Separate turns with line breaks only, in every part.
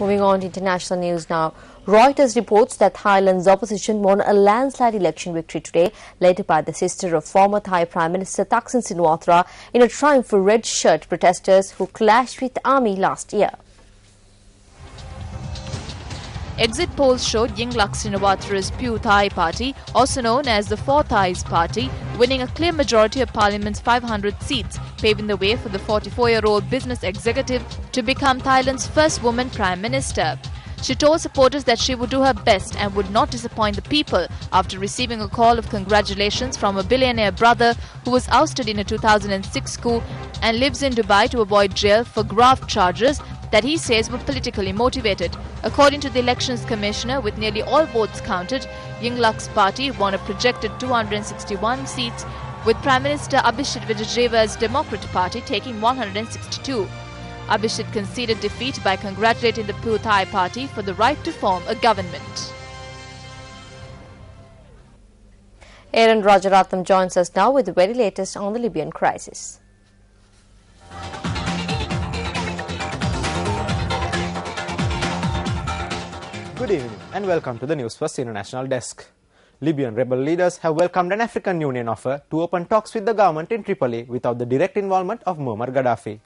Moving on to international news now. Reuters reports that Thailand's opposition won a landslide election victory today, led by the sister of former Thai Prime Minister Thaksin Shinawatra, in a triumph for red-shirt protesters who clashed with the army last year.
Exit polls showed Yingluck Srinivatra's Pheu Thai party, also known as the Four Thais party, winning a clear majority of Parliament's 500 seats, paving the way for the 44-year-old business executive to become Thailand's first woman Prime Minister. She told supporters that she would do her best and would not disappoint the people after receiving a call of congratulations from a billionaire brother who was ousted in a 2006 coup and lives in Dubai to avoid jail for graft charges that he says were politically motivated. According to the Elections Commissioner, with nearly all votes counted, Yingluck's party won a projected 261 seats, with Prime Minister Abhishek Vijayaveera's Democratic Party taking 162. Abhishek conceded defeat by congratulating the Pheu Thai party for the right to form a government.
Aaron Rajaratham joins us now with the very latest on the Libyan crisis.
Good evening and welcome to the News First International Desk. Libyan rebel leaders have welcomed an African Union offer to open talks with the government in Tripoli without the direct involvement of Muammar Gaddafi.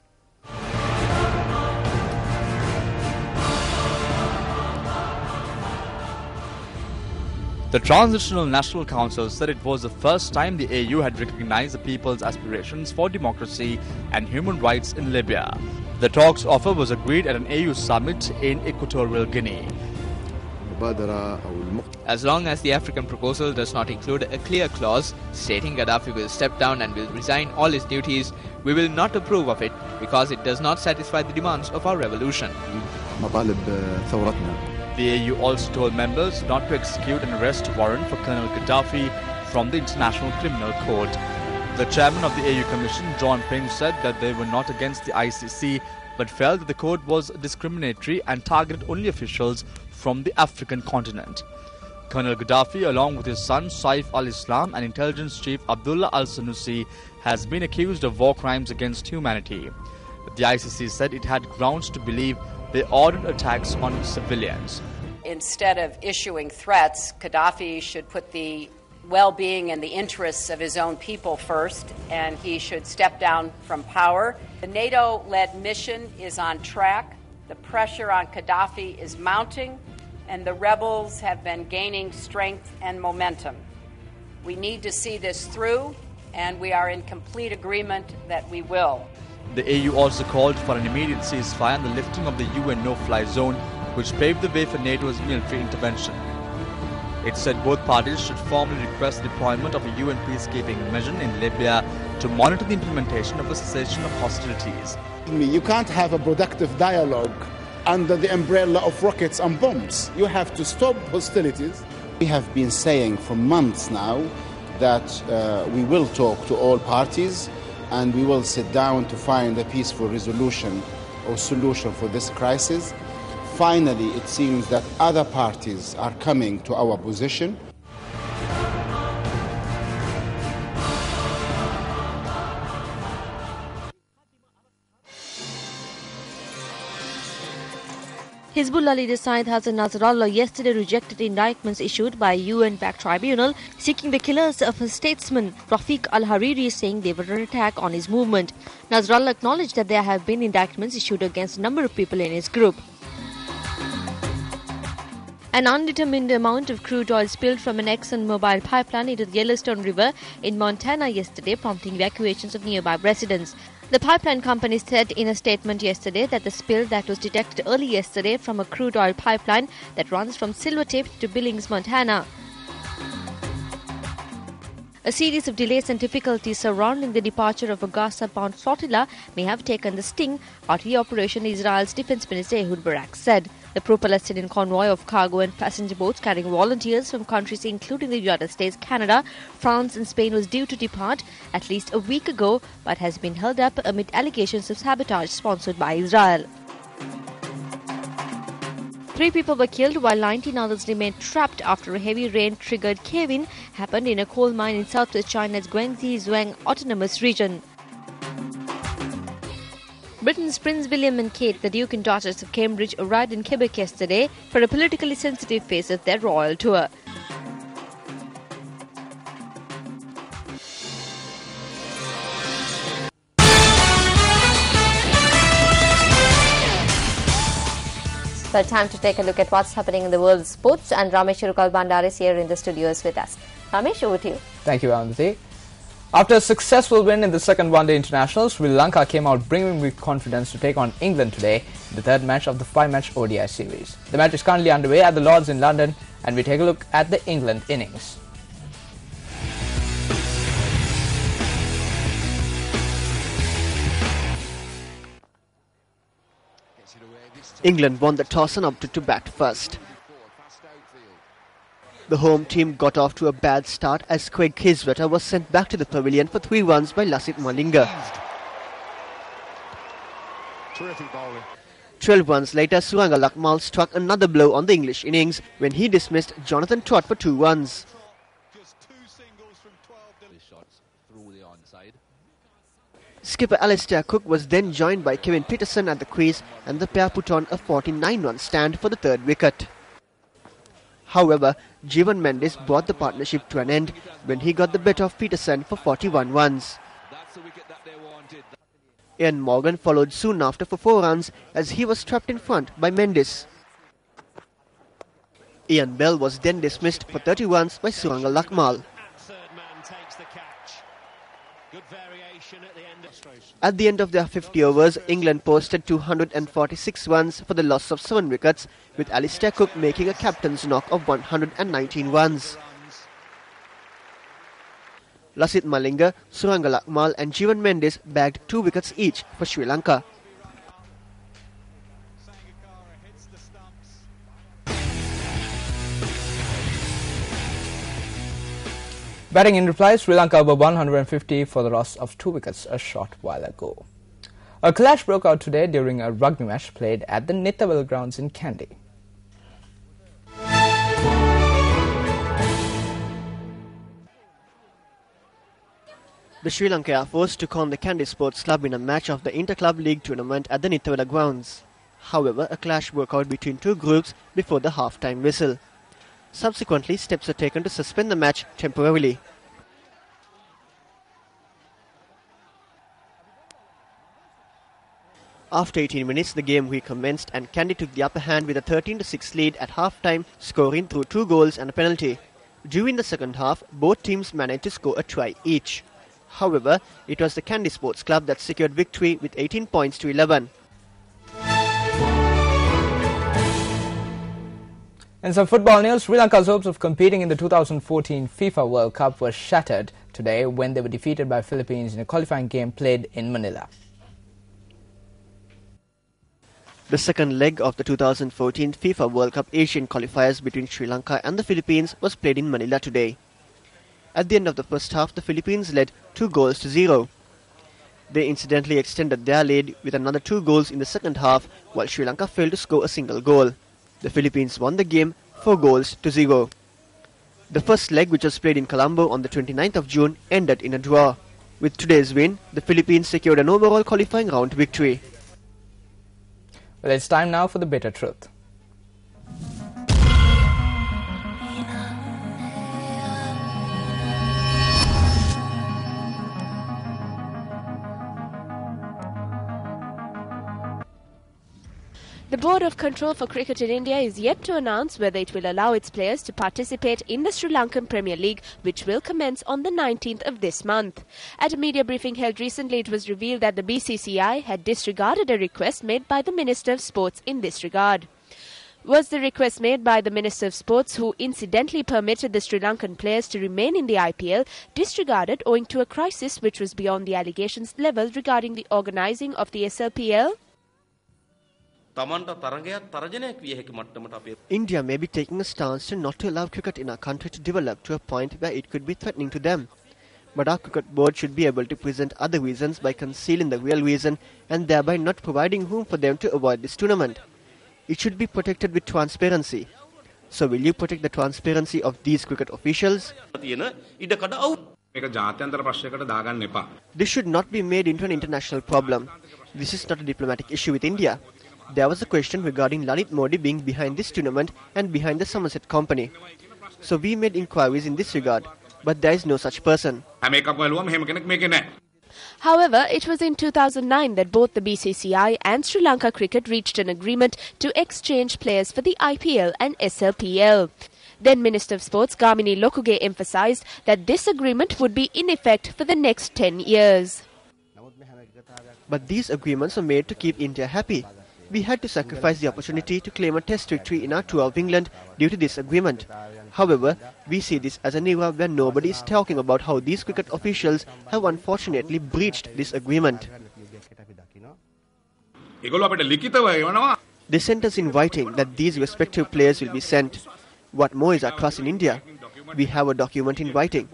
The Transitional National Council said it was the first time the AU had recognized the people's aspirations for democracy and human rights in Libya. The talks offer was agreed at an AU summit in Equatorial Guinea.
As long as the African proposal does not include a clear clause stating Gaddafi will step down and will resign all his duties, we will not approve of it because it does not satisfy the demands of our revolution.
The AU also told members not to execute an arrest warrant for Colonel Gaddafi from the International Criminal Court. The chairman of the AU Commission, John Ping, said that they were not against the ICC but felt that the court was discriminatory and targeted only officials from the African continent. Colonel Gaddafi, along with his son Saif al-Islam and intelligence chief Abdullah al-Sanusi, has been accused of war crimes against humanity. The ICC said it had grounds to believe they ordered attacks on civilians.
Instead of issuing threats, Gaddafi should put the well-being and the interests of his own people first, and he should step down from power. The NATO-led mission is on track. The pressure on Gaddafi is mounting, and the rebels have been gaining strength and momentum. We need to see this through, and we are in complete agreement that we will.
The AU also called for an immediate ceasefire and the lifting of the UN no-fly zone, which paved the way for NATO's military intervention. It said both parties should formally request the deployment of a UN peacekeeping mission in Libya to monitor the implementation of a cessation of hostilities.
You can't have a productive dialogue under the umbrella of rockets and bombs. You have to stop hostilities.
We have been saying for months now that we will talk to all parties and we will sit down to find a peaceful resolution or solution for this crisis. Finally, it seems that other parties are coming to our position.
Hezbollah leader Saeed Hassan Nasrallah yesterday rejected indictments issued by a UN-backed tribunal seeking the killers of his statesman Rafiq al-Hariri, saying they were an attack on his movement. Nasrallah acknowledged that there have been indictments issued against a number of people in his group. An undetermined amount of crude oil spilled from an ExxonMobil pipeline into the Yellowstone River in Montana yesterday, prompting evacuations of nearby residents. The pipeline company said in a statement yesterday that the spill that was detected early yesterday from a crude oil pipeline that runs from Silvertip to Billings, Montana. A series of delays and difficulties surrounding the departure of a Gaza-bound flotilla may have taken the sting out of the operation, Israel's Defense Minister Ehud Barak said. The pro-Palestinian convoy of cargo and passenger boats carrying volunteers from countries including the United States, Canada, France and Spain was due to depart at least a week ago but has been held up amid allegations of sabotage sponsored by Israel. 3 people were killed while 19 others remained trapped after a heavy rain-triggered cave-in happened in a coal mine in southwest China's Guangxi Zhuang Autonomous Region. Britain's Prince William and Kate, the Duke and Duchess of Cambridge, arrived in Quebec yesterday for a politically sensitive phase of their royal tour.
Well, time to take a look at what's happening in the world of sports, and Ramesh Urukal Bandar is here in the studios with us. Ramesh, over to you.
Thank you, Anandati. After a successful win in the second one-day international, Sri Lanka came out brimming with confidence to take on England today in the third match of the 5-match ODI series. The match is currently underway at the Lords in London, and we take a look at the England innings.
England won the toss and opted to bat first. The home team got off to a bad start as Craig Kiswetter was sent back to the pavilion for 3 runs by Lasith Malinga.
Terrific bowling.
12 runs later, Suranga Lakmal struck another blow on the English innings when he dismissed Jonathan Trott for 2 runs. Skipper Alistair Cook was then joined by Kevin Peterson at the crease, and the pair put on a 49-run stand for the third wicket. However, Jeevan Mendes brought the partnership to an end when he got the better of Peterson for 41 runs. Ian Morgan followed soon after for 4 runs as he was trapped in front by Mendes. Ian Bell was then dismissed for 30 runs by Suranga Lakmal. At the end of their 50 overs, England posted 246 runs for the loss of 7 wickets, with Alistair Cook making a captain's knock of 119 runs. Lasith Malinga, Suranga Lakmal and Jeevan Mendes bagged 2 wickets each for Sri Lanka.
Batting in reply, Sri Lanka were 150 for the loss of 2 wickets a short while ago. A clash broke out today during a rugby match played at the Nithawal grounds in Kandy.
The Sri Lanka Air Force took on the Kandy Sports Club in a match of the Inter-Club League tournament at the Nithawal grounds. However, a clash broke out between 2 groups before the half-time whistle. Subsequently, steps were taken to suspend the match temporarily. After 18 minutes, the game recommenced and Kandy took the upper hand with a 13-6 lead at half-time, scoring through 2 goals and a penalty. During the second half, both teams managed to score a try each. However, it was the Kandy Sports Club that secured victory with 18 points to 11.
In some football news, Sri Lanka's hopes of competing in the 2014 FIFA World Cup were shattered today when they were defeated by Philippines in a qualifying game played in Manila.
The second leg of the 2014 FIFA World Cup Asian qualifiers between Sri Lanka and the Philippines was played in Manila today. At the end of the first half, the Philippines led 2-0. They incidentally extended their lead with another 2 goals in the second half, while Sri Lanka failed to score a single goal. The Philippines won the game 4-0. The first leg, which was played in Colombo on the 29th of June, ended in a draw. With today's win, the Philippines secured an overall qualifying round victory.
Well, it's time now for the bitter truth.
The Board of Control for Cricket in India is yet to announce whether it will allow its players to participate in the Sri Lankan Premier League, which will commence on the 19th of this month. At a media briefing held recently, it was revealed that the BCCI had disregarded a request made by the Minister of Sports in this regard. Was the request made by the Minister of Sports, who incidentally permitted the Sri Lankan players to remain in the IPL, disregarded owing to a crisis which was beyond the allegations levelled regarding the organising of the SLPL?
India may be taking a stance to not to allow cricket in our country to develop to a point where it could be threatening to them. But our cricket board should be able to present other reasons by concealing the real reason and thereby not providing room for them to avoid this tournament. It should be protected with transparency. So will you protect the transparency of these cricket officials? This should not be made into an international problem. This is not a diplomatic issue with India. There was a question regarding Lalit Modi being behind this tournament and behind the Somerset Company. So we made inquiries in this regard, but there is no such person.
However, it was in 2009 that both the BCCI and Sri Lanka Cricket reached an agreement to exchange players for the IPL and SLPL. Then Minister of Sports Gamini Lokuge emphasised that this agreement would be in effect for the next 10 years.
But these agreements were made to keep India happy. We had to sacrifice the opportunity to claim a test victory in our tour of England due to this agreement. However, we see this as an era where nobody is talking about how these cricket officials have unfortunately breached this agreement. They sent us in writing that these respective players will be sent. What more is our trust in India? We have a document in writing.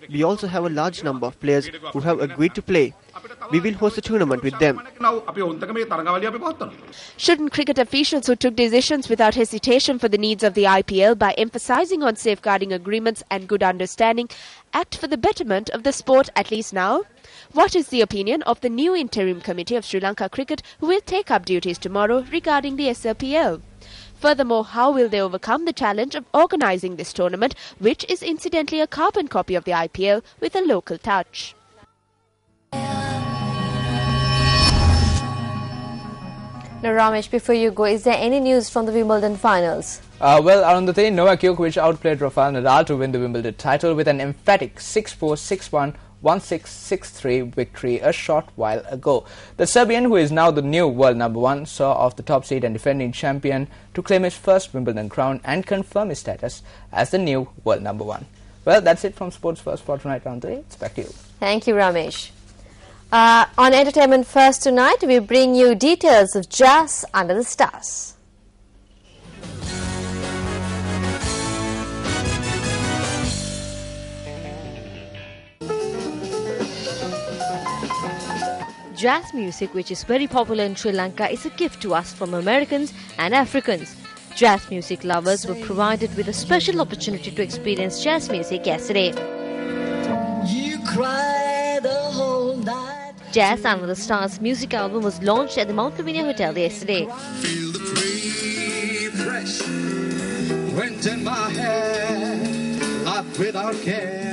We also have a large number of players who have agreed to play. We will host a tournament with them.
Shouldn't cricket officials who took decisions without hesitation for the needs of the IPL by emphasising on safeguarding agreements and good understanding act for the betterment of the sport at least now? What is the opinion of the new interim committee of Sri Lanka Cricket who will take up duties tomorrow regarding the SLPL? Furthermore, how will they overcome the challenge of organising this tournament, which is incidentally a carbon copy of the IPL with a local touch?
Now, Ramesh, before you go, is there any news from the Wimbledon finals?
Well, Arundhati, Novak Djokovic outplayed Rafael Nadal to win the Wimbledon title with an emphatic 6-4, 6-1, 1-6, 6-3 victory a short while ago. The Serbian, who is now the new world number 1, saw off the top seed and defending champion to claim his first Wimbledon crown and confirm his status as the new world number 1. Well, that's it from Sports First for tonight, Arundhati. It's back to you.
Thank you, Ramesh. On Entertainment First tonight, we bring you details of Jazz Under the Stars.
Jazz music, which is very popular in Sri Lanka, is a gift to us from Americans and Africans. Jazz music lovers were provided with a special opportunity to experience jazz music yesterday. You cry the whole night. Jazz Under the Stars music album was launched at the Mount Lavinia Hotel yesterday.
Feel the free fresh wind in my hair, life without care.